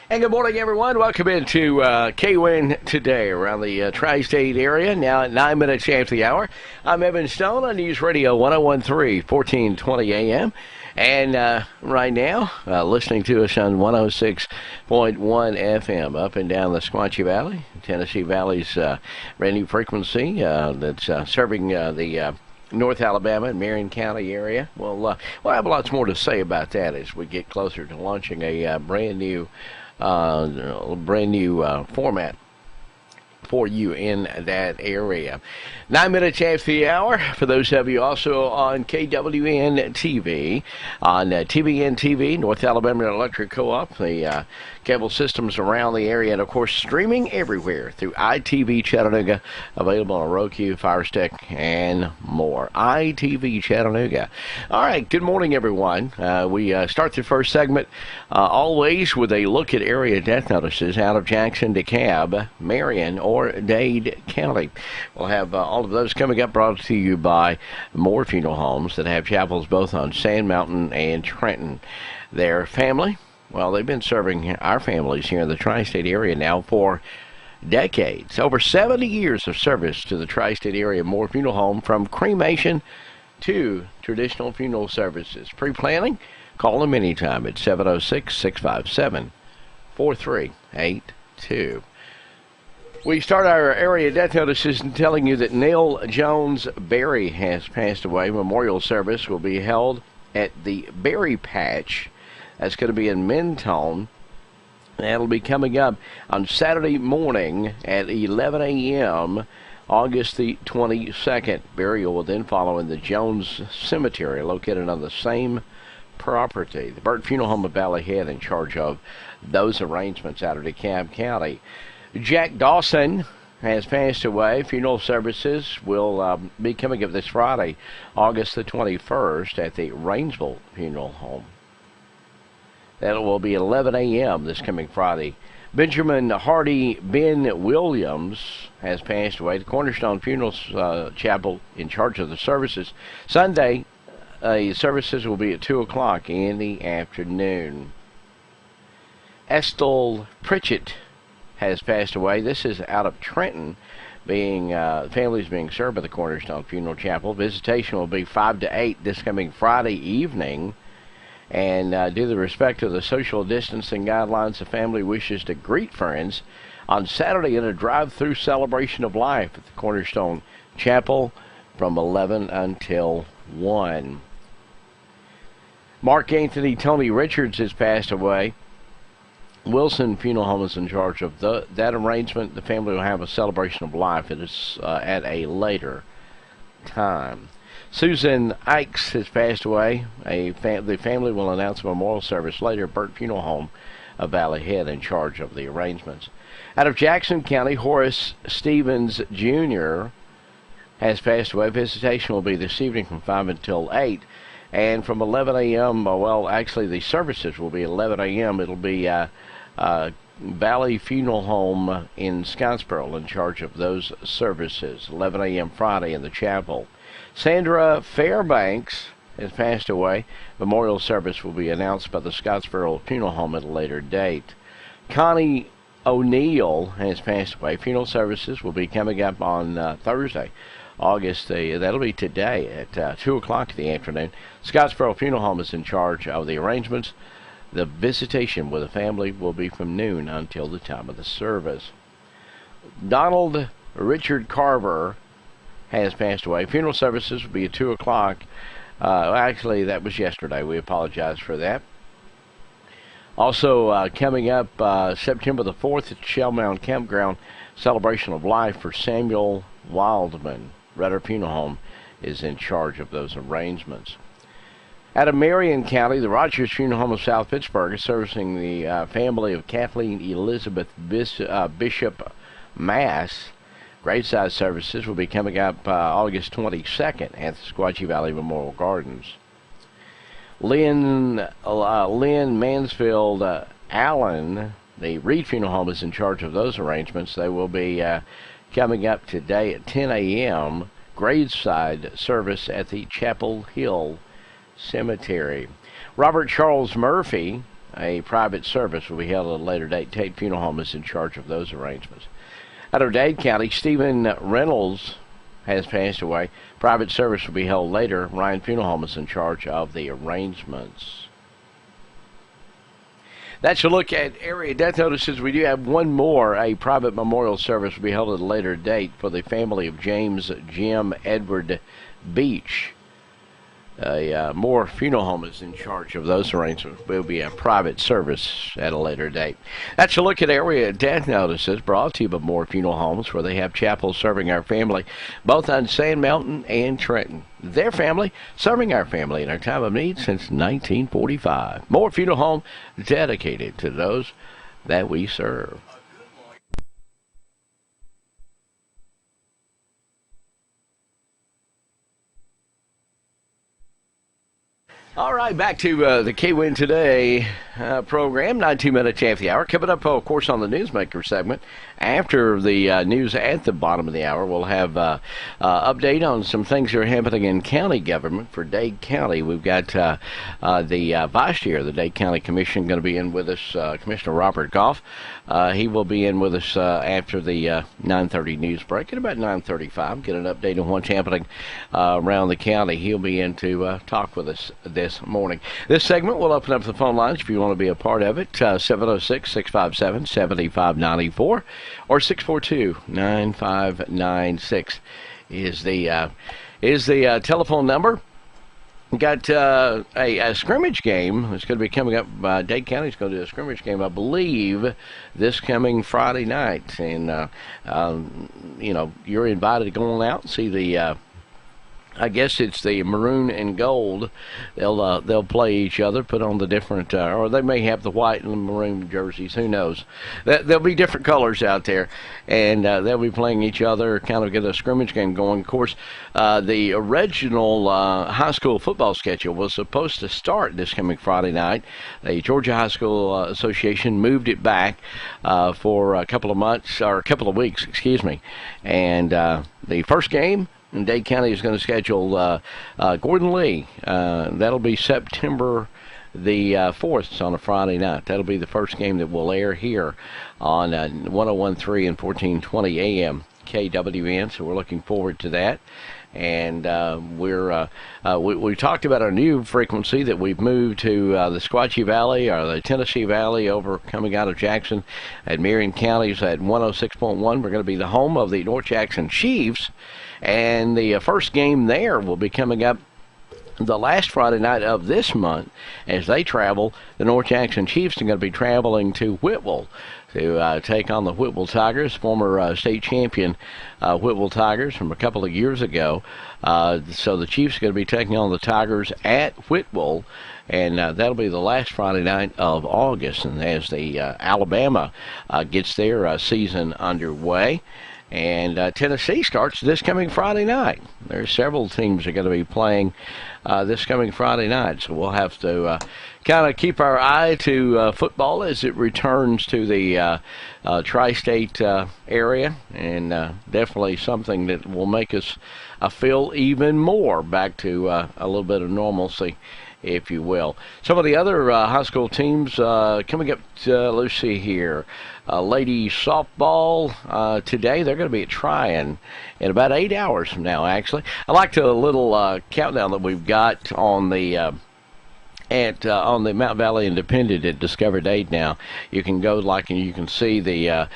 And good morning, everyone. Welcome into KWIN today around the tri-state area. Now at 9 minutes after the hour. I'm Evan Stone on News Radio 1013, 1420 AM. And right now, listening to us on 106.1 FM up and down the Squatchy Valley, Tennessee Valley's brand new frequency that's serving the North Alabama and Marion County area. We'll have lots more to say about that as we get closer to launching a brand new format for you in that area. 9 minutes after the hour. For those of you also on KWN TV, on TBN TV, North Alabama Electric Co-op, the cable systems around the area, and of course streaming everywhere through ITV Chattanooga, available on Roku, Fire Stick, and more. ITV Chattanooga. All right, good morning, everyone. We start the first segment always with a look at area death notices out of Jackson, DeKalb, Marion, or Dade County. We'll have all of those coming up, brought to you by Moore Funeral Homes that have chapels both on Sand Mountain and Trenton. Their family, well, they've been serving our families here in the tri-state area now for decades. Over 70 years of service to the tri-state area. Moore Funeral Home, from cremation to traditional funeral services. Pre-planning? Call them anytime at 706-657-4382. We start our area death notices in telling you that Neil Jones Berry has passed away. Memorial service will be held at the Berry Patch. That's going to be in Mentone. That'll be coming up on Saturday morning at 11 a.m., August the 22nd. Burial will then follow in the Jones Cemetery, located on the same property. The Burt Funeral Home of Valley Head in charge of those arrangements out of DeKalb County. Jack Dawson has passed away. Funeral services will be coming up this Friday, August the 21st, at the Rainsville Funeral Home. That will be 11 a.m. this coming Friday. Benjamin Hardy Ben Williams has passed away. The Cornerstone Funeral Chapel in charge of the services. Sunday, services will be at 2 o'clock in the afternoon. Estelle Pritchett has passed away. This is out of Trenton, families being served by the Cornerstone Funeral Chapel. Visitation will be 5 to 8 this coming Friday evening. And due to the respect to the social distancing guidelines, the family wishes to greet friends on Saturday in a drive-through celebration of life at the Cornerstone Chapel from 11 until 1. Mark Anthony Tony Richards has passed away. Wilson Funeral Home is in charge of that arrangement. The family will have a celebration of life. It is at a later time. Susan Ikes has passed away. The family will announce a memorial service later. Burt Funeral Home of Valley Head in charge of the arrangements. Out of Jackson County, Horace Stevens Jr. has passed away. Visitation will be this evening from 5 until 8. And from 11 a.m., well, actually the services will be 11 a.m. It'll be Valley Funeral Home in Scottsboro in charge of those services. 11 a.m. Friday in the chapel. Sandra Fairbanks has passed away. Memorial service will be announced by the Scottsboro Funeral Home at a later date. Connie O'Neill has passed away. Funeral services will be coming up on Thursday, August, that'll be today at 2 o'clock in the afternoon. Scottsboro Funeral Home is in charge of the arrangements. The visitation with the family will be from noon until the time of the service. Donald Richard Carver has passed away. Funeral services will be at 2 o'clock. Actually, that was yesterday. We apologize for that. Also, coming up September the 4th at Shell Mound Campground, celebration of life for Samuel Wildman. Rudder Funeral Home is in charge of those arrangements. Out of Marion County, the Rogers Funeral Home of South Pittsburgh is servicing the family of Kathleen Elizabeth Bishop Mass. Graveside services will be coming up August 22nd at the Squatchy Valley Memorial Gardens. Lynn Mansfield Allen, the Reed Funeral Home, is in charge of those arrangements. They will be coming up today at 10 a.m. Graveside service at the Chapel Hill Cemetery. Robert Charles Murphy A private service will be held at a later date. Tate Funeral Home is in charge of those arrangements. Out of Dade County, Stephen Reynolds has passed away. Private service will be held later. Ryan Funeral Home is in charge of the arrangements. That's a look at area death notices. We do have one more. A private memorial service will be held at a later date for the family of James Jim Edward Beach. Moore Funeral Home is in charge of those arrangements. It will be a private service at a later date. That's a look at area death notices brought to you by Moore Funeral Homes, where they have chapels serving our family, both on Sand Mountain and Trenton. Their family serving our family in our time of need since 1945. Moore Funeral Home, dedicated to those that we serve. All right, back to the K-Win Today program, 19 minutes after the hour. Coming up, of course, on the Newsmaker segment. After the news at the bottom of the hour, we'll have update on some things that are happening in county government for Dade County. We've got the vice chair of the Dade County Commission going to be in with us, Commissioner Robert Goff. He will be in with us after the 9:30 news break. At about 9:35, get an update on what's happening around the county. He'll be in to talk with us this morning. This segment will open up the phone lines if you want to be a part of it. 706-657-7594 or 642-9596 is the telephone number. We got a scrimmage game that's going to be coming up. Dade County's going to do a scrimmage game, I believe, this coming Friday night. And, you're invited to go on out and see the I guess it's the maroon and gold. They'll play each other, put on the different, or they may have the white and the maroon jerseys. Who knows? There'll be different colors out there, and they'll be playing each other. Kind of get a scrimmage game going. Of course, the original high school football schedule was supposed to start this coming Friday night. The Georgia High School Association moved it back for a couple of months or a couple of weeks, excuse me, and the first game. And Dade County is going to schedule Gordon Lee. That'll be September the 4th. It's on a Friday night. That'll be the first game that will air here on 101.3 and 1420 AM KWN. So we're looking forward to that. And we talked about our new frequency that we've moved to the Sequatchie Valley or the Tennessee Valley over coming out of Jackson at Marion County's at 106.1. We're going to be the home of the North Jackson Chiefs. And the first game there will be coming up the last Friday night of this month as they travel. The North Jackson Chiefs are going to be traveling to Whitwell to take on the Whitwell Tigers, former state champion Whitwell Tigers from a couple of years ago. So the Chiefs are going to be taking on the Tigers at Whitwell, and that'll be the last Friday night of August. And as the Alabama gets their season underway. And Tennessee starts this coming Friday night. There are several teams that are going to be playing this coming Friday night. So we'll have to kind of keep our eye to football as it returns to the tri-state area. And definitely something that will make us feel even more back to a little bit of normalcy, if you will. Some of the other high school teams coming up, let's see here. Lady softball today, they're going to be at Tryon in about 8 hours from now, actually. I like the little countdown that we've got on the on the Mount Valley Independent at Discover Dade now. You can go and you can see the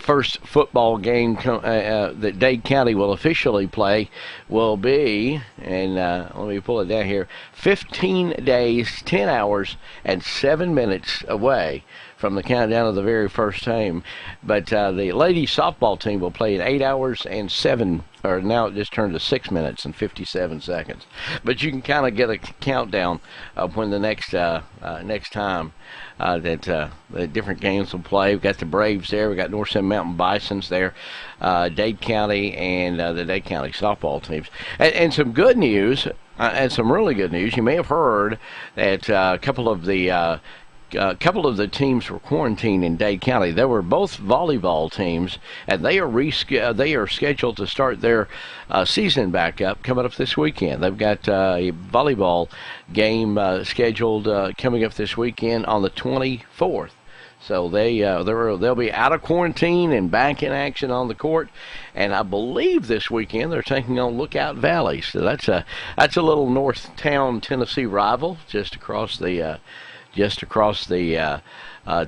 first football game that Dade County will officially play will be, and let me pull it down here, 15 days, 10 hours, and 7 minutes away from the countdown of the very first game. But the ladies softball team will play in 8 hours and now it just turned to 6 minutes and 57 seconds. But you can kind of get a countdown of when the next time that the different games will play. We've got the Braves there. We've got North Sand Mountain Bisons there, Dade County, and the Dade County softball teams. And some good news, and some really good news. You may have heard that a couple of the a couple of the teams were quarantined in Dade County. They were both volleyball teams, and they are scheduled to start their season back up coming up this weekend. They've got a volleyball game scheduled coming up this weekend on the 24th. So they'll be out of quarantine and back in action on the court, and I believe this weekend they're taking on Lookout Valley. So that's a little Northtown Tennessee rival just across the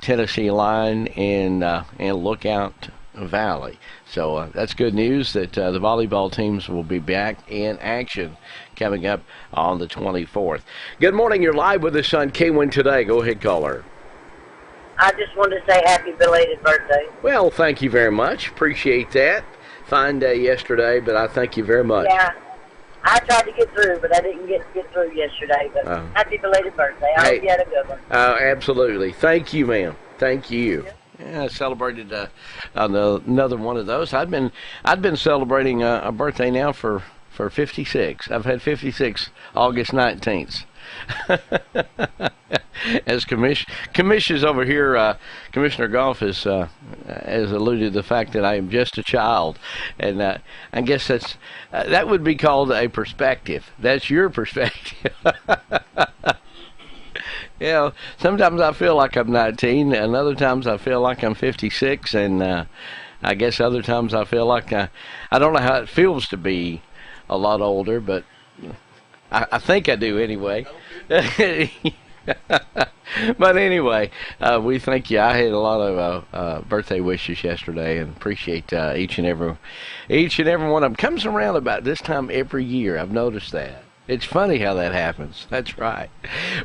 Tennessee line in Lookout Valley. So that's good news that the volleyball teams will be back in action coming up on the 24th. Good morning. You're live with us on K1 Today. Go ahead, caller. I just wanted to say happy belated birthday. Well, thank you very much. Appreciate that. Fine day yesterday, but I thank you very much. Yeah, I tried to get through, but I didn't get through yesterday. But happy belated birthday. I hope you had a good one. Absolutely. Thank you, ma'am. Thank you. Yeah, I celebrated another one of those. I'd been celebrating a birthday now for 56. I've had 56 August 19th. As commissioners over here, Commissioner Goff has alluded to the fact that I am just a child, and I guess that would be called a perspective. That's your perspective. Yeah, sometimes I feel like I'm 19, and other times I feel like I'm 56, and I guess other times I feel like I don't know how it feels to be a lot older, but I think I do anyway. But anyway, we thank you. I had a lot of birthday wishes yesterday, and appreciate each and every one of them. Comes around about this time every year. I've noticed that. It's funny how that happens. That's right.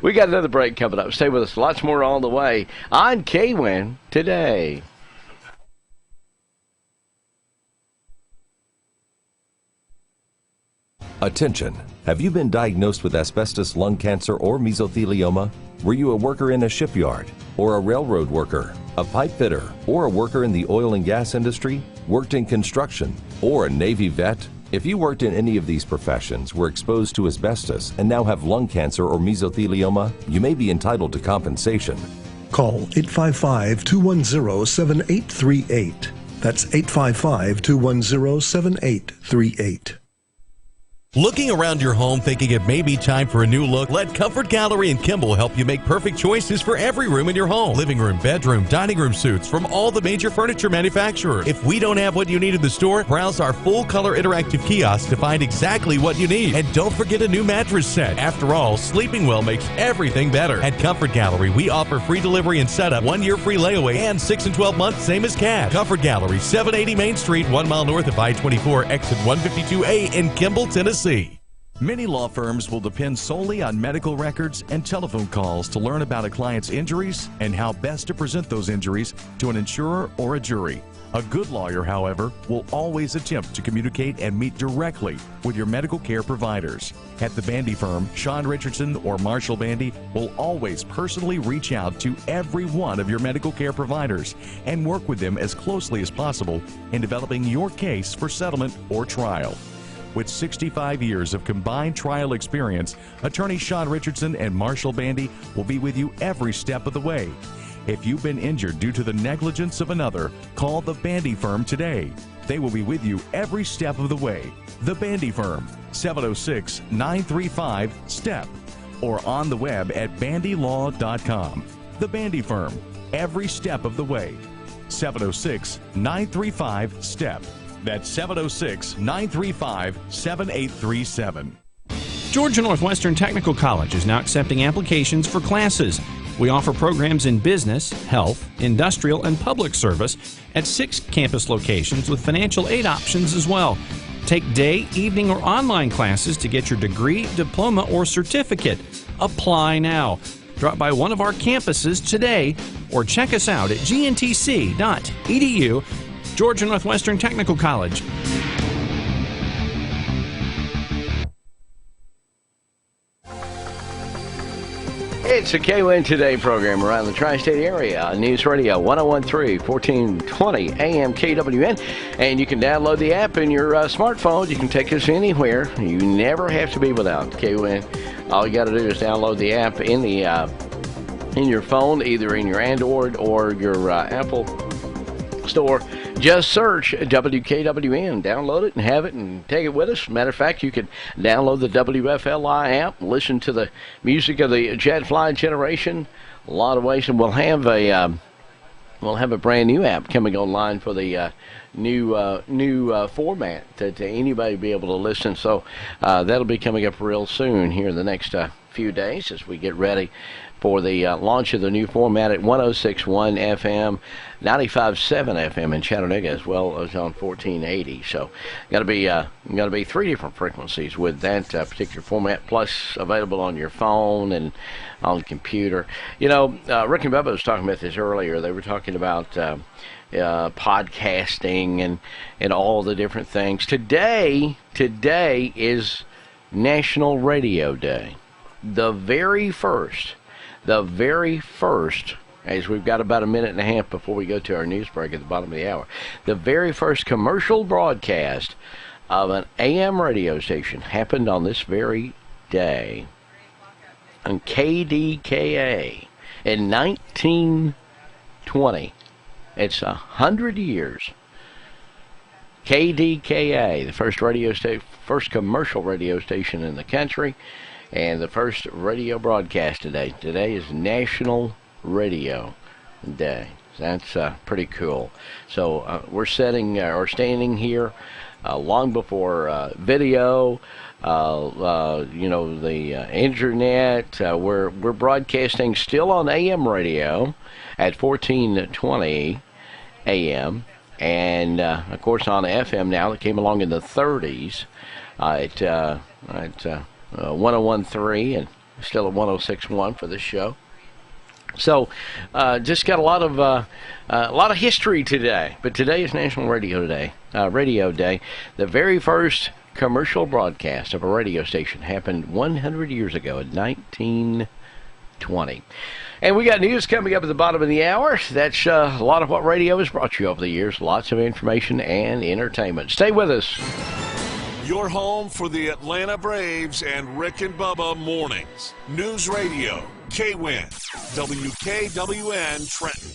We got another break coming up. Stay with us. Lots more on the way on KWIN Today. Attention! Have you been diagnosed with asbestos, lung cancer, or mesothelioma? Were you a worker in a shipyard, or a railroad worker, a pipe fitter, or a worker in the oil and gas industry? Worked in construction, or a Navy vet? If you worked in any of these professions, were exposed to asbestos, and now have lung cancer or mesothelioma, you may be entitled to compensation. Call 855-210-7838. That's 855-210-7838. Looking around your home thinking it may be time for a new look? Let Comfort Gallery in Kimball help you make perfect choices for every room in your home. Living room, bedroom, dining room suites from all the major furniture manufacturers. If we don't have what you need in the store, browse our full-color interactive kiosk to find exactly what you need. And don't forget a new mattress set. After all, sleeping well makes everything better. At Comfort Gallery, we offer free delivery and setup, 1 year free layaway, and 6 and 12 months, same as cash. Comfort Gallery, 780 Main Street, 1 mile north of I-24, exit 152A in Kimball, Tennessee. Many law firms will depend solely on medical records and telephone calls to learn about a client's injuries and how best to present those injuries to an insurer or a jury. A good lawyer, however, will always attempt to communicate and meet directly with your medical care providers. At the Bandy firm, Sean Richardson or Marshall Bandy will always personally reach out to every one of your medical care providers and work with them as closely as possible in developing your case for settlement or trial. With 65 years of combined trial experience, attorney Sean Richardson and Marshall Bandy will be with you every step of the way. If you've been injured due to the negligence of another, call the Bandy firm today. They will be with you every step of the way. The Bandy firm, 706-935-STEP, or on the web at bandylaw.com. The Bandy firm, every step of the way. 706-935-STEP. That's 706-935-7837. Georgia Northwestern Technical College is now accepting applications for classes. We offer programs in business, health, industrial, and public service at 6 campus locations with financial aid options as well. Take day, evening, or online classes to get your degree, diploma, or certificate. Apply now. Drop by one of our campuses today or check us out at gntc.edu. Georgia Northwestern Technical College. It's a KWIN Today program around the tri-state area. News Radio 1013, 1420 AM KWN. And you can download the app in your smartphone. You can take us anywhere. You never have to be without KWIN. All you got to do is download the app in the in your phone, either in your Android or your Apple store. Just search WKWN, download it and have it and take it with us. Matter of fact, you can download the WFLI app, listen to the music of the Jet Fly generation. A lot of ways, and we'll have a brand new app coming online for the new format to anybody be able to listen. So that'll be coming up real soon here in the next few days as we get ready for the launch of the new format at 106.1 FM, 95.7 FM in Chattanooga, as well as on 1480. So got to be 3 different frequencies with that particular format, plus available on your phone and on the computer. You know, Rick and Bubba was talking about this earlier. They were talking about podcasting and all the different things. Today is National Radio Day. The very first, as we've got about a minute and a half before we go to our news break at the bottom of the hour, the very first commercial broadcast of an AM radio station happened on this very day on KDKA in 1920. It's 100 years. KDKA, the first first commercial radio station in the country, and the first radio broadcast today. Today is National Radio Day. That's pretty cool. So we're standing here long before video, the internet. We're broadcasting still on AM radio at 1420 AM, and of course on FM now. That came along in the 30s at 101.3 and still at 106.1 for this show. So just got a lot of history today. But today is National Radio Day. The very first commercial broadcast of a radio station happened 100 years ago in 1920. And we got news coming up at the bottom of the hour. That's a lot of what radio has brought you over the years. Lots of information and entertainment. Stay with us. Your home for the Atlanta Braves and Rick and Bubba mornings. News Radio, KWIN, WKWN Trenton.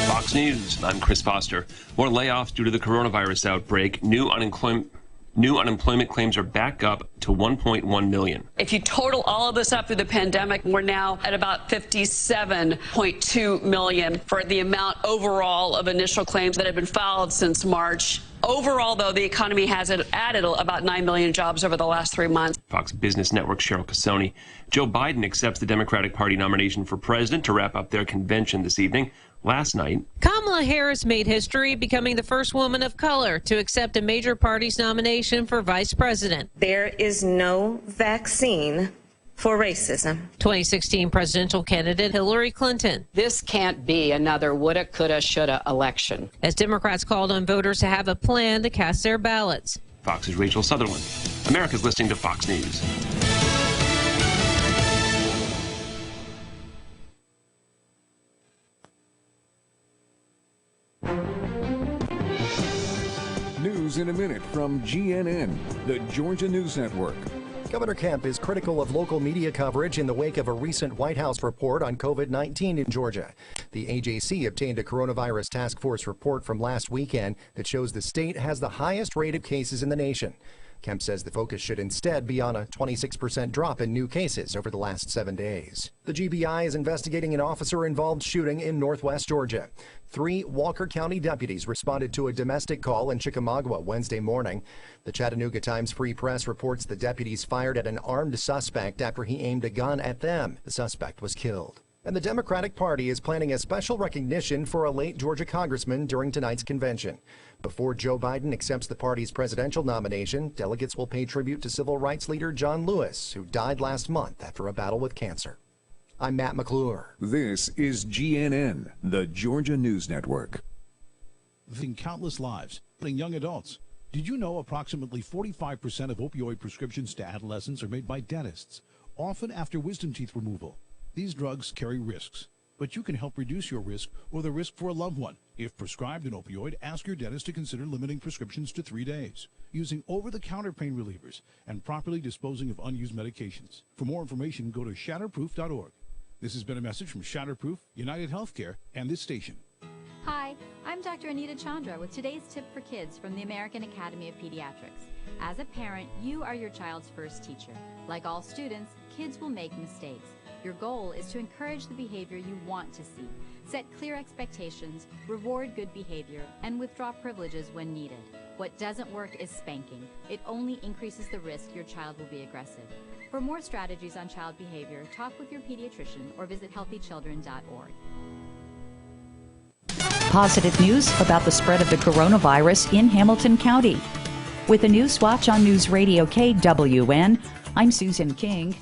Fox News, I'm Chris Foster. More layoffs due to the coronavirus outbreak. New unemployment claims are back up to 1.1 million. If you total all of this up through the pandemic, we're now at about 57.2 million for the amount overall of initial claims that have been filed since March. Overall, though, the economy has added about 9 million jobs over the last 3 months. Fox Business Network Cheryl Casoni. Joe Biden accepts the Democratic Party nomination for president to wrap up their convention this evening. Last night, Kamala Harris made history, becoming the first woman of color to accept a major party's nomination for vice president. There is no vaccine for racism. 2016 presidential candidate Hillary Clinton. This can't be another woulda, coulda, shoulda election. As Democrats called on voters to have a plan to cast their ballots. Fox's Rachel Sutherland. America's listening to Fox News. News in a minute from GNN, the Georgia News Network. Governor Kemp is critical of local media coverage in the wake of a recent White House report on COVID-19 in Georgia. The AJC obtained a coronavirus task force report from last weekend that shows the state has the highest rate of cases in the nation. Kemp says the focus should instead be on a 26% drop in new cases over the last 7 days. The GBI is investigating an officer-involved shooting in northwest Georgia. 3 Walker County deputies responded to a domestic call in Chickamauga Wednesday morning. The Chattanooga Times Free Press reports the deputies fired at an armed suspect after he aimed a gun at them. The suspect was killed. And the Democratic Party is planning a special recognition for a late Georgia congressman during tonight's convention. Before Joe Biden accepts the party's presidential nomination, delegates will pay tribute to civil rights leader John Lewis, who died last month after a battle with cancer. I'm Matt McClure. This is GNN, the Georgia News Network. Countless lives, including young adults. Did you know approximately 45% of opioid prescriptions to adolescents are made by dentists, often after wisdom teeth removal? These drugs carry risks, but you can help reduce your risk or the risk for a loved one. If prescribed an opioid, ask your dentist to consider limiting prescriptions to 3 days. using over-the-counter pain relievers, and properly disposing of unused medications. For more information, go to shatterproof.org. This has been a message from Shatterproof, United Healthcare, and this station. Hi, I'm Dr. Anita Chandra with today's tip for kids from the American Academy of Pediatrics. As a parent, you are your child's first teacher. Like all students, kids will make mistakes. Your goal is to encourage the behavior you want to see, set clear expectations, reward good behavior, and withdraw privileges when needed. What doesn't work is spanking. It only increases the risk your child will be aggressive. For more strategies on child behavior, talk with your pediatrician or visit healthychildren.org. Positive news about the spread of the coronavirus in Hamilton County. With a News Watch on News Radio KWN, I'm Susan King.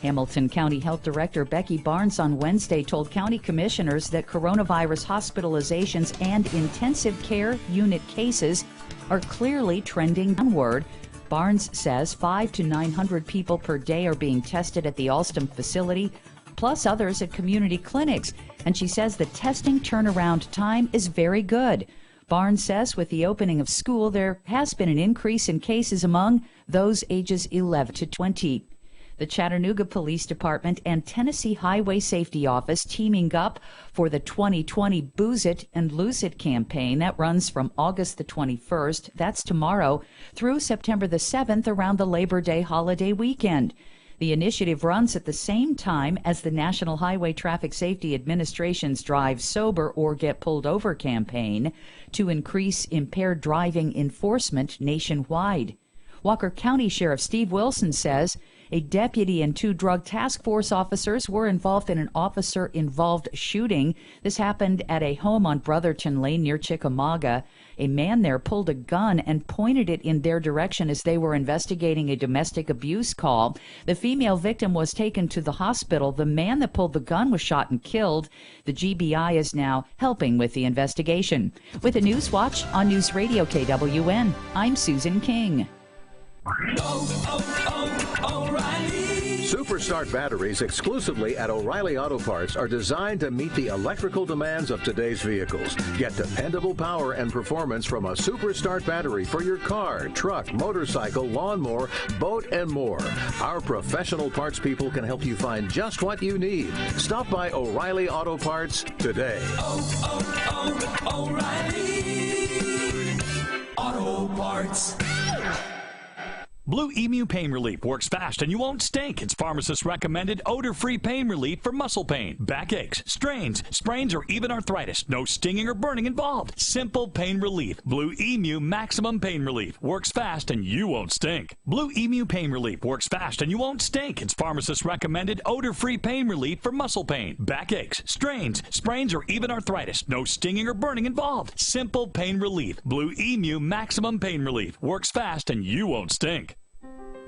Hamilton County Health Director Becky Barnes on Wednesday told county commissioners that coronavirus hospitalizations and intensive care unit cases are clearly trending downward. Barnes says 500 to 900 people per day are being tested at the Alstom facility, plus others at community clinics. And she says the testing turnaround time is very good. Barnes says with the opening of school, there has been an increase in cases among those ages 11 to 20. The Chattanooga Police Department and Tennessee Highway Safety Office teaming up for the 2020 Booze It and Lose It campaign that runs from August the 21st, that's tomorrow, through September the 7th around the Labor Day holiday weekend. The initiative runs at the same time as the National Highway Traffic Safety Administration's Drive Sober or Get Pulled Over campaign to increase impaired driving enforcement nationwide. Walker County Sheriff Steve Wilson says a deputy and 2 drug task force officers were involved in an officer-involved shooting. This happened at a home on Brotherton Lane near Chickamauga. A man there pulled a gun and pointed it in their direction as they were investigating a domestic abuse call. The female victim was taken to the hospital. The man that pulled the gun was shot and killed. The GBI is now helping with the investigation. With a News Watch on News Radio KWN, I'm Susan King. Superstart batteries exclusively at O'Reilly Auto Parts are designed to meet the electrical demands of today's vehicles. Get dependable power and performance from a Superstart battery for your car, truck, motorcycle, lawnmower, boat, and more. Our professional parts people can help you find just what you need. Stop by O'Reilly Auto Parts today. O'Reilly Auto Parts. Blue Emu Pain Relief works fast and you won't stink. It's pharmacist recommended odor-free pain relief for muscle pain, backaches, strains, sprains, or even arthritis. No stinging or burning involved. Simple pain relief. Blue Emu Maximum Pain Relief works fast and you won't stink. Blue Emu Pain Relief works fast and you won't stink. It's pharmacist recommended odor-free pain relief for muscle pain, backaches, strains, sprains, or even arthritis. No stinging or burning involved. Simple pain relief. Blue Emu Maximum Pain Relief works fast and you won't stink.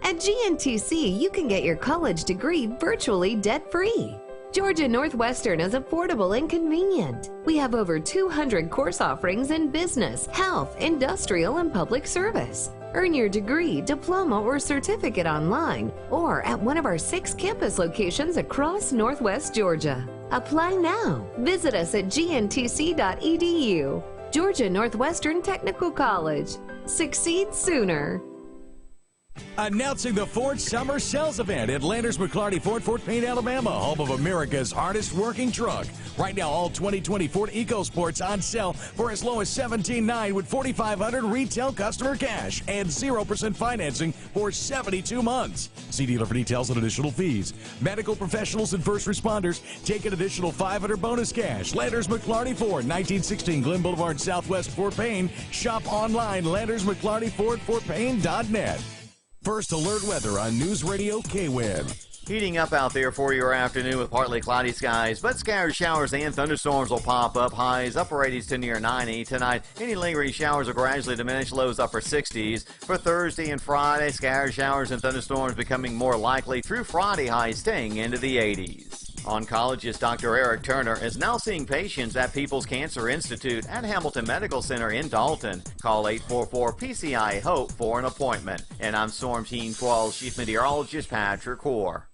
At GNTC, you can get your college degree virtually debt-free. Georgia Northwestern is affordable and convenient. We have over 200 course offerings in business, health, industrial, and public service. Earn your degree, diploma, or certificate online or at one of our 6 campus locations across Northwest Georgia. Apply now. Visit us at gntc.edu. Georgia Northwestern Technical College. Succeed sooner. Announcing the Ford Summer Sales Event at Landers McClarty Ford, Fort Payne, Alabama, home of America's hardest working truck. Right now, all 2020 Ford EcoSports on sale for as low as $17,900 with $4,500 retail customer cash and 0% financing for 72 months. See dealer for details and additional fees. Medical professionals and first responders take an additional $500 bonus cash. Landers McClarty Ford, 1916 Glen Boulevard, Southwest Fort Payne. Shop online, LandersMcClartyFordFortPayne.net. First alert weather on News Radio KWIN. Heating up out there for your afternoon with partly cloudy skies, but scattered showers and thunderstorms will pop up. Highs upper 80s to near 90. Tonight, any lingering showers will gradually diminish. Lows upper 60s. For Thursday and Friday, scattered showers and thunderstorms becoming more likely through Friday. Highs staying into the 80s. Oncologist Dr. Eric Turner is now seeing patients at People's Cancer Institute at Hamilton Medical Center in Dalton. Call 844-PCI-HOPE for an appointment. And I'm Storm Team 12 Chief Meteorologist Patrick Hoare.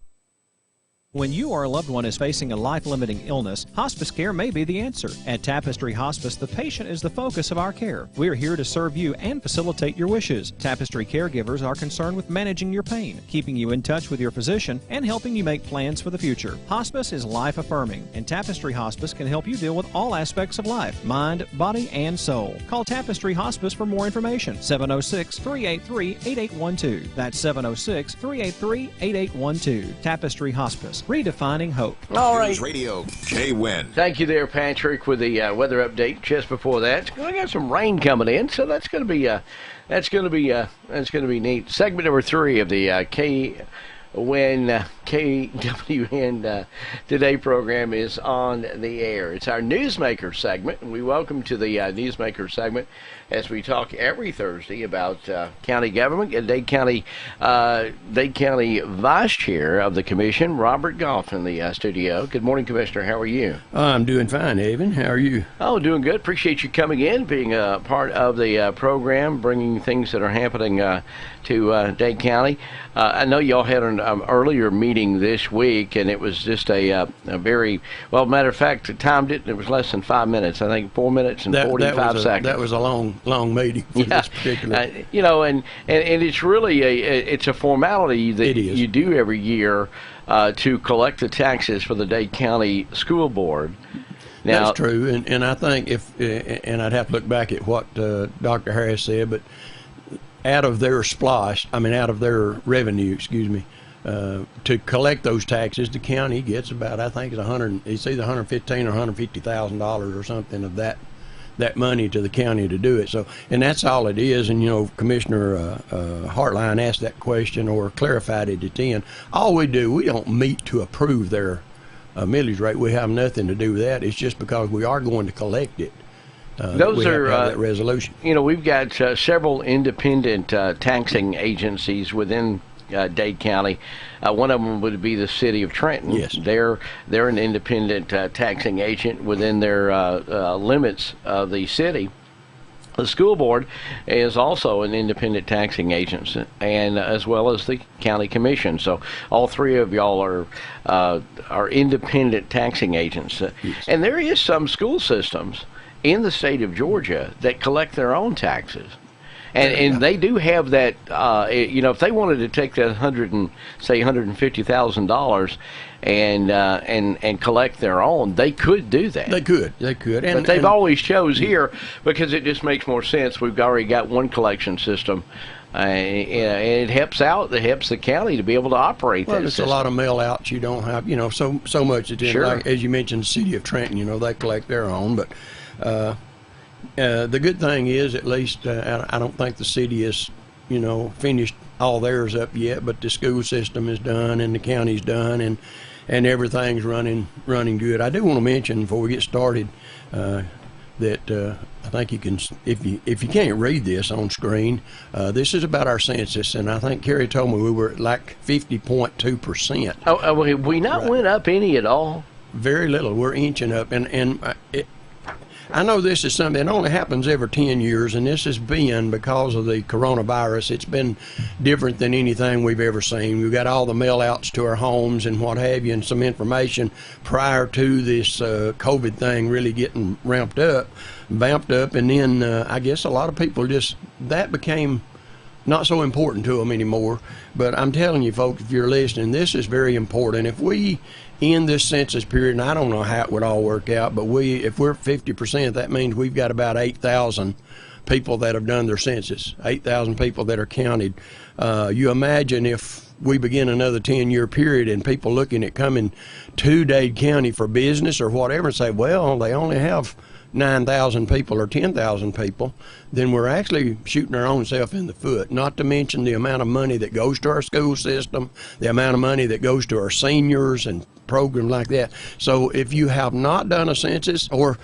When you or a loved one is facing a life-limiting illness, hospice care may be the answer. At Tapestry Hospice, the patient is the focus of our care. We are here to serve you and facilitate your wishes. Tapestry caregivers are concerned with managing your pain, keeping you in touch with your physician, and helping you make plans for the future. Hospice is life-affirming, and Tapestry Hospice can help you deal with all aspects of life, mind, body, and soul. Call Tapestry Hospice for more information. 706-383-8812. That's 706-383-8812. Tapestry Hospice. Redefining hope. All right. News Radio KWIN. Thank you there, Patrick, with the weather update just before that. We got some rain coming in, so that's going to be neat. Segment number 3 of the KWN Today program is on the air. It's our Newsmaker segment, and we welcome to the Newsmaker segment as we talk every Thursday about county government. And Dade County Vice Chair of the Commission, Robert Goff, in the studio. Good morning, Commissioner. How are you? I'm doing fine, Evan. How are you? Oh, doing good. Appreciate you coming in, being a part of the program, bringing things that are happening to Dade County. I know y'all had an earlier meeting this week, and it was just a very, well, matter of fact, the time didn't, it was less than 5 minutes. I think 4 minutes and 45 seconds. That was a long meeting for this particular. You know, and it's really it's a formality that you do every year to collect the taxes for the Dade County School Board. Now, that's true, and I think and I'd have to look back at what Dr. Harris said, but out of their out of their revenue, to collect those taxes, the county gets about, I think it's either $115,000 or $150,000 or something of that money to the county to do it. So, and that's all it is. And Commissioner Hartline asked that question or clarified it at the end. All we don't meet to approve their millage rate. We have nothing to do with that. It's just because we are going to collect it. Those are that resolution. We've got several independent taxing agencies within Dade County. One of them would be the City of Trenton. Yes, they're an independent taxing agent within their limits of the city. The school board is also an independent taxing agent, and as well as the county commission. So all three of y'all are independent taxing agents. Yes. And there is some school systems in the state of Georgia that collect their own taxes. And they do have that, if they wanted to take that $150,000 and collect their own, they could do that. They could. But they've always chose here because it just makes more sense. We've already got one collection system. And it helps the county to be able to operate that it's system. A lot of mail outs. You don't have, so much. Sure. Like, as you mentioned, the City of Trenton, they collect their own. But the good thing is, at least, I don't think the city has, finished all theirs up yet, but the school system is done and the county's done and everything's running good. I do want to mention before we get started that I think you can, if you can't read this on screen, this is about our census, and I think Kerry told me we were at like 50.2%. Oh, have we not went up any at all? Very little. We're inching up, and I know this is something that only happens every 10 years, and this has been because of the coronavirus. It's been different than anything we've ever seen. We've got all the mail outs to our homes and what have you, and some information prior to this COVID thing really getting vamped up, and then I guess a lot of people that became not so important to them anymore. But I'm telling you, folks, if you're listening, this is very important. If we end this census period, and I don't know how it would all work out, but if we're 50%, that means we've got about 8,000 people that have done their census, 8,000 people that are counted. You imagine if we begin another 10-year period and people looking at coming to Dade County for business or whatever and say, well, they only have 9,000 people or 10,000 people, then we're actually shooting our own self in the foot, not to mention the amount of money that goes to our school system, the amount of money that goes to our seniors and programs like that. So if you have not done a census, or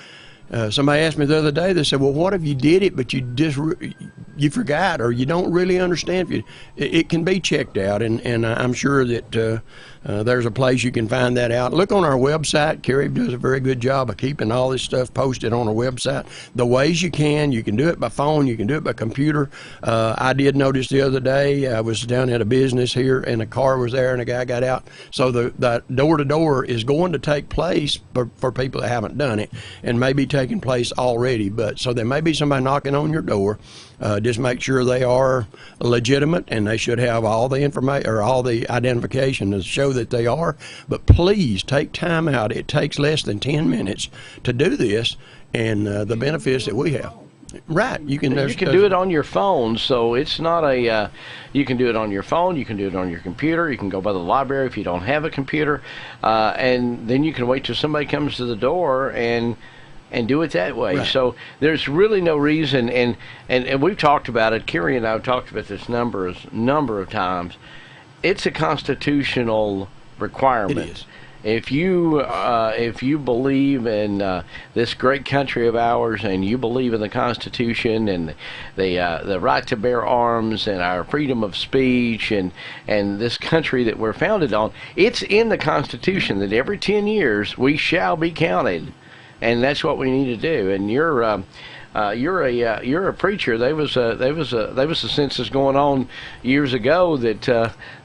somebody asked me the other day, they said, well, what if you did it, but you forgot or you don't really understand? It can be checked out, and I'm sure that there's a place you can find that out. Look on our website. Carrie does a very good job of keeping all this stuff posted on our website. The ways you can do it by phone, you can do it by computer. I did notice the other day, I was down at a business here, and a car was there, and a guy got out. So the door-to-door is going to take place for people that haven't done it, and maybe taking place already. But so there may be somebody knocking on your door. Just make sure they are legitimate, and they should have all the information or all the identification to show that they are. But please take time out. It takes less than 10 minutes to do this, and the benefits that we have. Right, you can do it on your phone, so it's not a. You can do it on your phone. You can do it on your computer. You can go by the library if you don't have a computer, and then you can wait till somebody comes to the door and do it that way. Right. So there's really no reason, and we've talked about it. Carrie and I have talked about this number of times. It's a constitutional requirement. It is. If you believe in this great country of ours, and you believe in the Constitution and the right to bear arms and our freedom of speech and this country that we're founded on, it's in the Constitution that every 10 years we shall be counted, and that's what we need to do. And you're a preacher. There was a census going on years ago that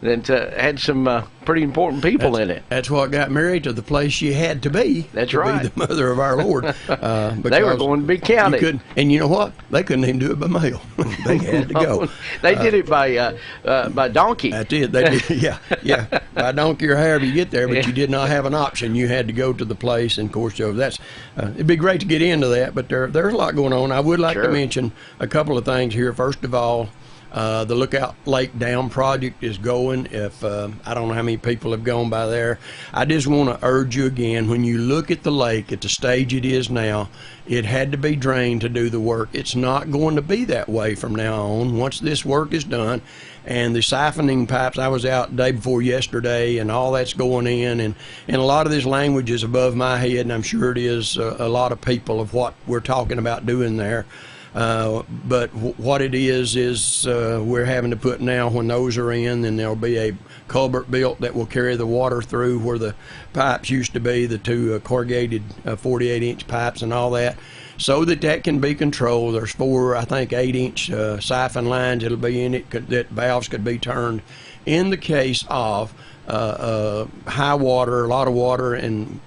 had some pretty important people in it. That's what got married to the place she had to be. That's right. Be the mother of our Lord. They were going to be counted. And you know what? They couldn't even do it by mail. They had to go. They did it by donkey. That's it. They did. Yeah. By donkey or however you get there, but you did not have an option. You had to go to the place, and of course, that's it'd be great to get into that, but there's a lot going on. I would like to mention a couple of things here. First of all, the Lookout Lake Dam project is going. If I don't know how many people have gone by there. I just want to urge you again, when you look at the lake at the stage it is now, it had to be drained to do the work. It's not going to be that way from now on once this work is done. And the siphoning pipes, I was out the day before yesterday, and all that's going in, and a lot of this language is above my head, and I'm sure it is a lot of people of what we're talking about doing there. But what it is we're having to put now, when those are in, then there'll be a culvert built that will carry the water through where the pipes used to be, the two corrugated 48-inch pipes and all that, so that can be controlled. There's 4, I think, 8-inch siphon lines that'll be in it, that valves could be turned in the case of high water, a lot of water, and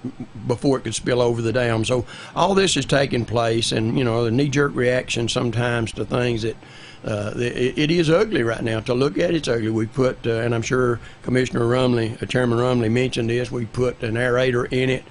before it could spill over the dam. So all this is taking place, and the knee-jerk reaction sometimes to things that it is ugly right now. To look at it's ugly. We put, and I'm sure Chairman Rumley mentioned this, we put an aerator in it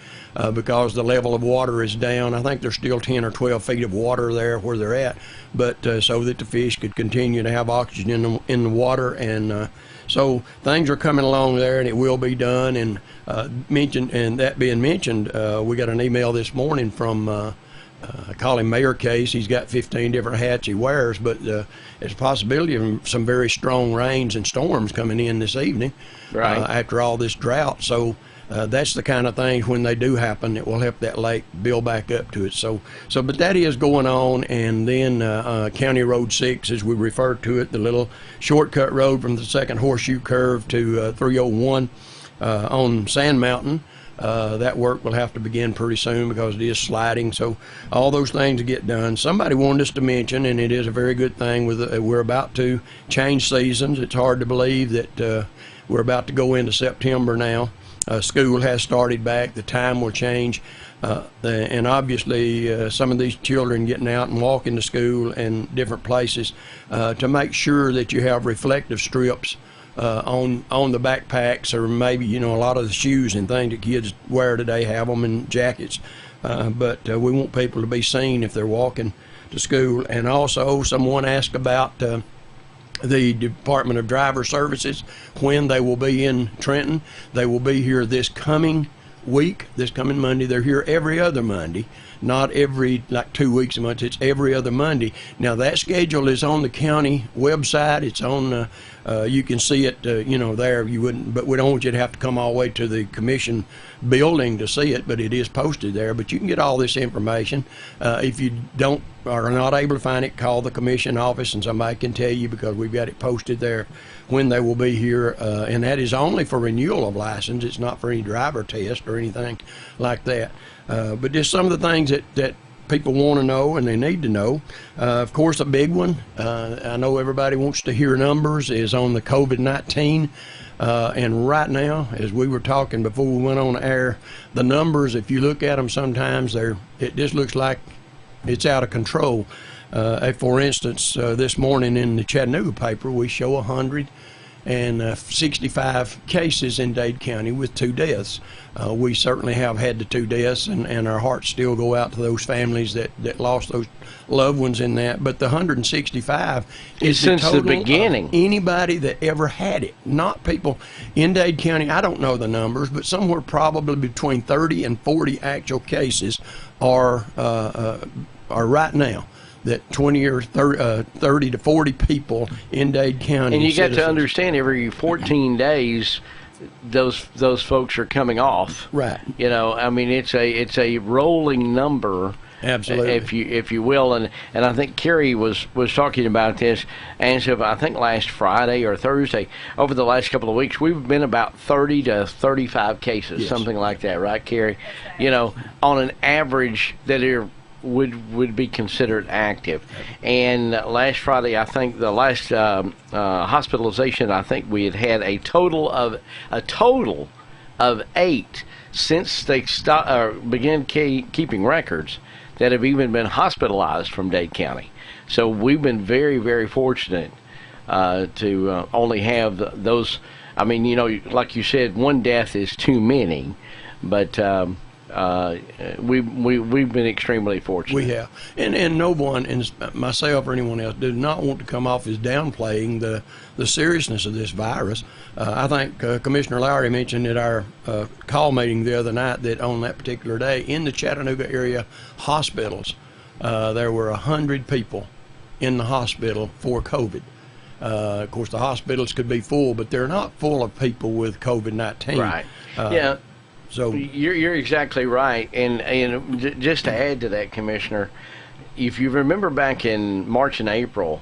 because the level of water is down. I think there's still 10 or 12 feet of water there where they're at, but so that the fish could continue to have oxygen in the water. And so things are coming along there, and it will be done. And that being mentioned, we got an email this morning from I call him Mayor Case. He's got 15 different hats he wears, but there's a possibility of some very strong rains and storms coming in this evening after all this drought. So that's the kind of thing, when they do happen, that will help that lake build back up to it. But that is going on. And then County Road 6, as we refer to it, the little shortcut road from the second horseshoe curve to 301 on Sand Mountain. That work will have to begin pretty soon because it is sliding. So all those things get done. Somebody wanted us to mention, and it is a very good thing, we're about to change seasons. It's hard to believe that we're about to go into September now. School has started back. The time will change. And obviously some of these children getting out and walking to school and different places to make sure that you have reflective strips on the backpacks, or maybe a lot of the shoes and things that kids wear today have them, and jackets. But we want people to be seen if they're walking to school. And also, someone asked about the Department of Driver Services, when they will be in Trenton. They will be here this coming week, this coming Monday. They're here every other Monday, not every, like 2 weeks a month. It's every other Monday. Now, that schedule is on the county website. It's on, you can see it, there. You wouldn't, but we don't want you to have to come all the way to the commission building to see it, but it is posted there. But you can get all this information. If you are not able to find it, call the commission office and somebody can tell you, because we've got it posted there when they will be here. And that is only for renewal of license. It's not for any driver test or anything like that. But just some of the things that people want to know and they need to know. Of course, a big one, I know everybody wants to hear numbers, is on the COVID-19. And right now, as we were talking before we went on air, the numbers, if you look at them sometimes, it just looks like it's out of control. For instance, this morning in the Chattanooga paper, we show 165 cases in Dade County with 2 deaths. We certainly have had the 2 deaths, and our hearts still go out to those families that lost those loved ones in that. But the 165 is since the total the beginning. of anybody that ever had it, not people in Dade County. I don't know the numbers, but somewhere probably between 30 and 40 actual cases are right now. That 20 or 30 to 40 people in Dade County. And you got to understand, every 14 days, those folks are coming off. Right. I mean, it's a rolling number. Absolutely. If you will, and I think Kerry was talking about this, and so I think last Friday or Thursday, over the last couple of weeks, we've been about 30 to 35 cases, yes, something like that, right, Kerry? On an average that would be considered active. And last Friday, I think the last hospitalization, I think we had a total of 8 since they began keeping records that have even been hospitalized from Dade County. So we've been very, very fortunate to only have those. I mean, like you said, 1 death is too many, but we've been extremely fortunate. We have, and no one, and myself or anyone else, did not want to come off as downplaying the seriousness of this virus. I think Commissioner Lowry mentioned at our call meeting the other night that on that particular day in the Chattanooga area hospitals, there were 100 people in the hospital for COVID. Of course, the hospitals could be full, but they're not full of people with COVID-19. Right. Yeah. So you're exactly right, and just to add to that, Commissioner, if you remember back in March and April,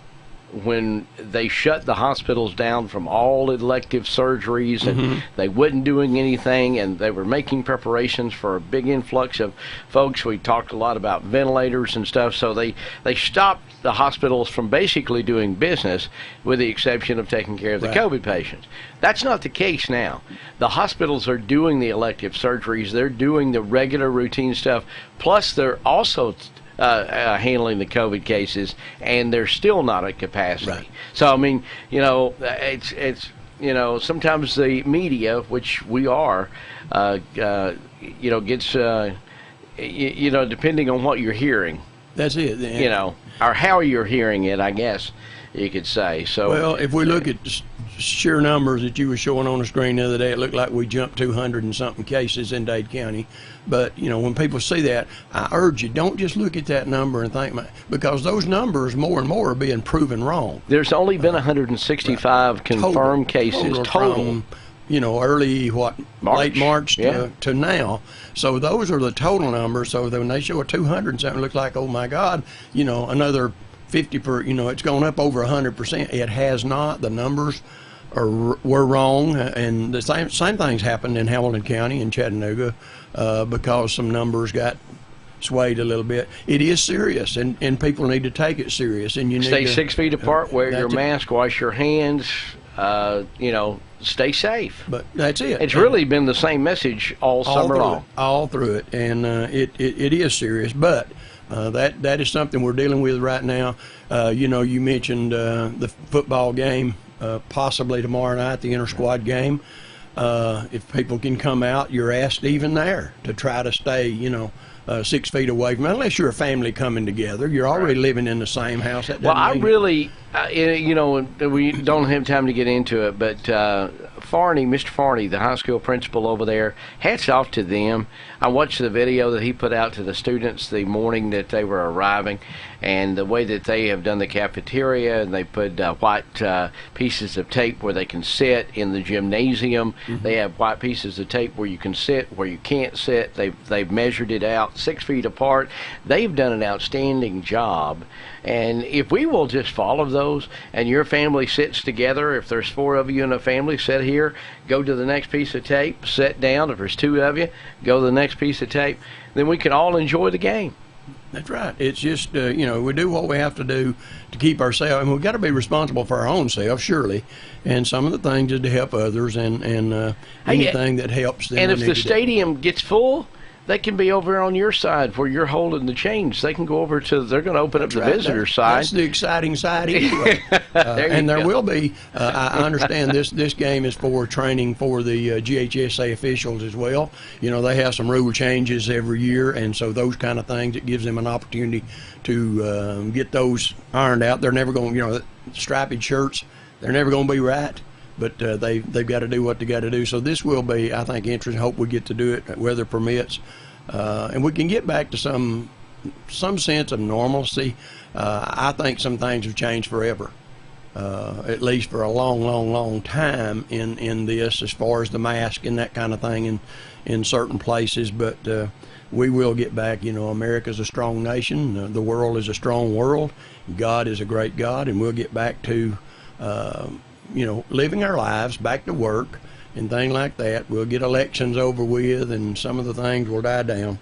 when they shut the hospitals down from all elective surgeries, and they wasn't doing anything, and they were making preparations for a big influx of folks. We talked a lot about ventilators and stuff, so they stopped the hospitals from basically doing business, with the exception of taking care of the COVID patients. That's not the case now. The hospitals are doing the elective surgeries, they're doing the regular routine stuff, plus they're also handling the COVID cases, and they're still not at capacity. Right. So I mean, it's sometimes the media, which we are, gets depending on what you're hearing. That's it. Or how you're hearing it, I guess you could say. So well, if we look at sheer numbers that you were showing on the screen the other day, it looked like we jumped 200 and something cases in Dade County. But when people see that, I urge you, don't just look at that number and think, because those numbers more and more are being proven wrong. There's only been 165 confirmed cases total. From, early late March to now. So those are the total numbers. So when they show a 200 and something, it looks like, oh my God, another 50 it's gone up over 100%. It has not. The numbers were wrong, and the same things happened in Hamilton County and Chattanooga because some numbers got swayed a little bit. It is serious, and people need to take it serious. And you need stay to 6 feet apart, wear your mask, wash your hands. Stay safe. But that's it. It's really been the same message all summer long. All through it, and it is serious. But that is something we're dealing with right now. You mentioned the football game, possibly tomorrow night, the inter-squad game. If people can come out, you're asked even there to try to stay, 6 feet away from, unless you're a family coming together. You're already living in the same house. That Well, doesn't I mean- really, we don't have time to get into it, but Farney, Mr. Farney, the high school principal over there, hats off to them. I watched the video that he put out to the students the morning that they were arriving, and the way that they have done the cafeteria, and they put white pieces of tape where they can sit in the gymnasium. Mm-hmm. They have white pieces of tape where you can sit, where you can't sit. They've measured it out 6 feet apart. They've done an outstanding job. And if we will just follow those, and your family sits together, if there's 4 of you in a family, sit here, go to the next piece of tape, sit down. If there's 2 of you, go to the next piece of tape. Then we can all enjoy the game. That's right. It's just, we do what we have to do to keep ourselves, and we've got to be responsible for our own self, surely. And some of the things is to help others, and anything that helps them. And if we the need to do. stadium gets full, they can be over on your side where you're holding the change. They can go over to, they're going to open up the visitor side. That's the exciting side anyway. There will be, I understand this game is for training for the GHSA officials as well. They have some rule changes every year, and so those kind of things, it gives them an opportunity to get those ironed out. They're never going, striped shirts, they're never going to be right. But they've got to do what they got to do. So this will be, I think, interesting. Hope we get to do it, weather permits, and we can get back to some sense of normalcy. I think some things have changed forever, at least for a long, long, long time in this, as far as the mask and that kind of thing in certain places. But we will get back. America's a strong nation. The world is a strong world. God is a great God, and we'll get back to living our lives, back to work and things like that. We'll get elections over with, and some of the things will die down.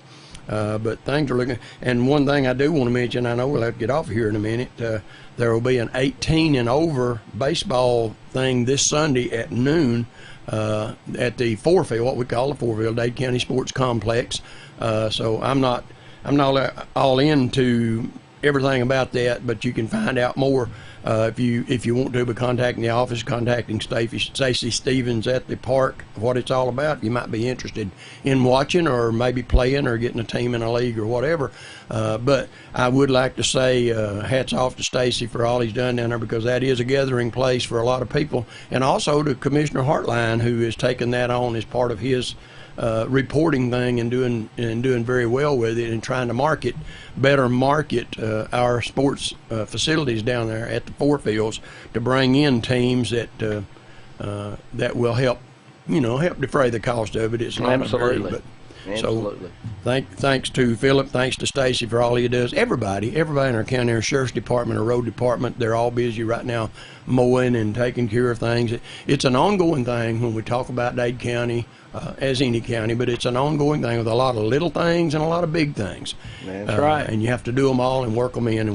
But things are looking, and one thing I do want to mention, I know we'll have to get off of here in a minute, there will be an 18 and over baseball thing this Sunday at noon at the Fourfield, what we call the Fourfield, Dade County Sports Complex. So I'm not all into everything about that, but you can find out more if you want to by contacting the office, contacting Stacey Stevens at the park, what it's all about. You might be interested in watching or maybe playing or getting a team in a league or whatever. But I would like to say hats off to Stacey for all he's done down there, because that is a gathering place for a lot of people, and also to Commissioner Hartline, who has taken that on as part of his reporting thing and doing very well with it, and trying to better market our sports facilities down there at the Four Fields to bring in teams that will help defray the cost of it. It's not Absolutely. So thanks to Philip, thanks to Stacey for all he does. Everybody in our county, our sheriff's department, our road department, they're all busy right now mowing and taking care of things. It's an ongoing thing when we talk about Dade County, as any county, but it's an ongoing thing with a lot of little things and a lot of big things. That's right. And you have to do them all and work them in,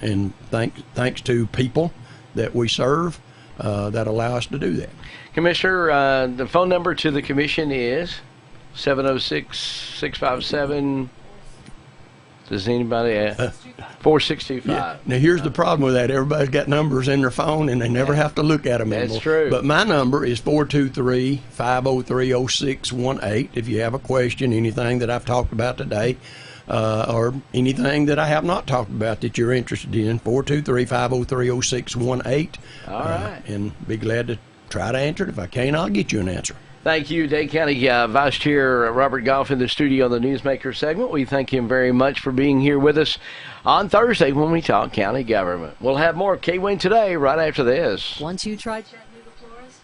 and thanks to people that we serve that allow us to do that. Commissioner, the phone number to the commission is 706-657. Does anybody 4625? Yeah. Now here's the problem with that. Everybody's got numbers in their phone and they never have to look at them anymore. That's true. But my number is 423-503-0618. If you have a question, anything that I've talked about today, or anything that I have not talked about that you're interested in, 423-503-0618. All right. And be glad to try to answer it. If I can't, I'll get you an answer. Thank you, Dade County Vice Chair Robert Goff in the studio on the Newsmaker segment. We thank him very much for being here with us on Thursday when we talk county government. We'll have more of K-Win Today right after this. Once you tried Chattanooga Flores?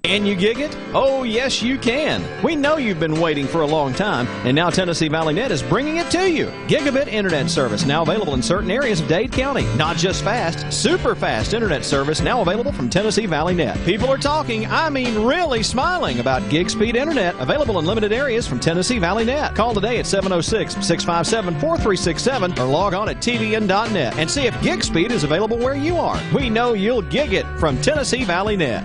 Can you gig it? Oh, yes, you can. We know you've been waiting for a long time, and now Tennessee Valley Net is bringing it to you. Gigabit internet service now available in certain areas of Dade County. Not just fast, super fast internet service now available from Tennessee Valley Net. People are talking, I mean really smiling, about gig speed internet available in limited areas from Tennessee Valley Net. Call today at 706-657-4367 or log on at tvn.net and see if gig speed is available where you are. We know you'll gig it from Tennessee Valley Net.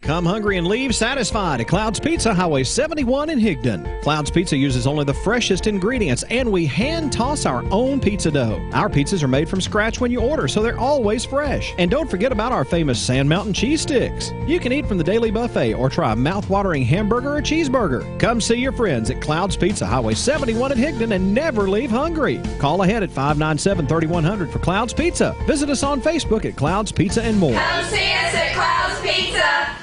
Come hungry and leave satisfied at Cloud's Pizza, Highway 71 in Higdon. Cloud's Pizza uses only the freshest ingredients, and we hand toss our own pizza dough. Our pizzas are made from scratch when you order, so they're always fresh. And don't forget about our famous Sand Mountain cheese sticks. You can eat from the daily buffet or try a mouth-watering hamburger or cheeseburger. Come see your friends at Cloud's Pizza, Highway 71 in Higdon, and never leave hungry. Call ahead at 597-3100 for Cloud's Pizza. Visit us on Facebook at Cloud's Pizza and more. Come see us at Cloud's Pizza.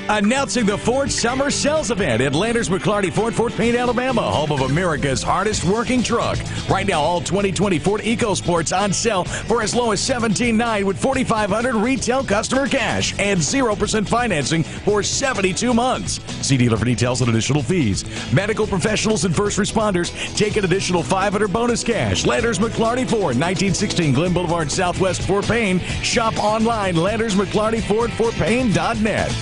Announcing the Ford Summer Sales Event at Landers McClarty Ford, Fort Payne, Alabama, home of America's hardest working truck. Right now, all 2020 Ford EcoSports on sale for as low as $17,900 with $4,500 retail customer cash and 0% financing for 72 months. See dealer for details and additional fees. Medical professionals and first responders take an additional $500 bonus cash. Landers McClarty Ford, 1916 Glen Boulevard, Southwest Fort Payne. Shop online, Landers McClarty Ford, FortPayne.net.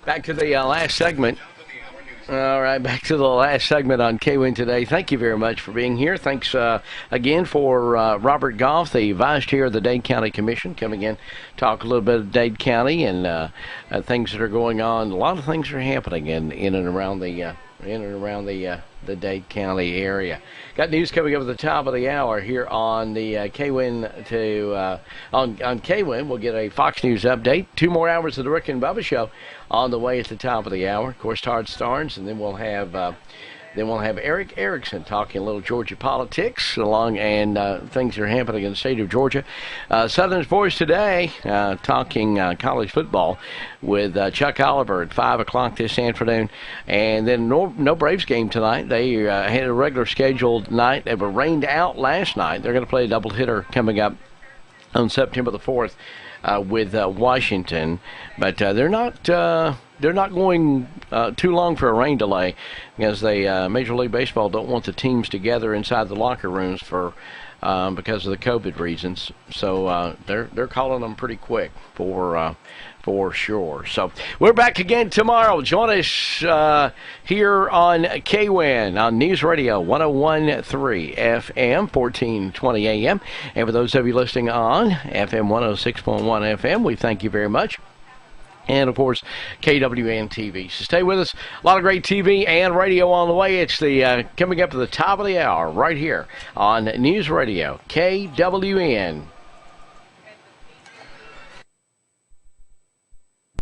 Back to the last segment. All right, back to the last segment on KWIN today. Thank you very much for being here. Thanks again for Robert Goff, the Vice Chair of the Dade County Commission, coming in, talk a little bit of Dade County and things that are going on. A lot of things are happening in and around the Dade County area. Got news coming up at the top of the hour here on the KWIN on KWIN. We'll get a Fox News update. 2 more hours of the Rick and Bubba Show on the way at the top of the hour. Of course, Todd Starnes, and then we'll have Eric Erickson talking a little Georgia politics and things that are happening in the state of Georgia. Southern's Voice today talking college football with Chuck Oliver at 5 o'clock this afternoon. And then no Braves game tonight. They had a regular scheduled night. They were rained out last night. They're going to play a doubleheader coming up on September the 4th with Washington. But they're not going too long for a rain delay because Major League Baseball don't want the teams together inside the locker rooms because of the COVID reasons. So they're calling them pretty quick for sure. So we're back again tomorrow. Join us here on KWIN on News Radio 101.3 FM, 1420 AM. And for those of you listening on FM 106.1 FM, we thank you very much. And, of course, KWN TV. So stay with us. A lot of great TV and radio on the way. It's the coming up to the top of the hour right here on News Radio, KWN.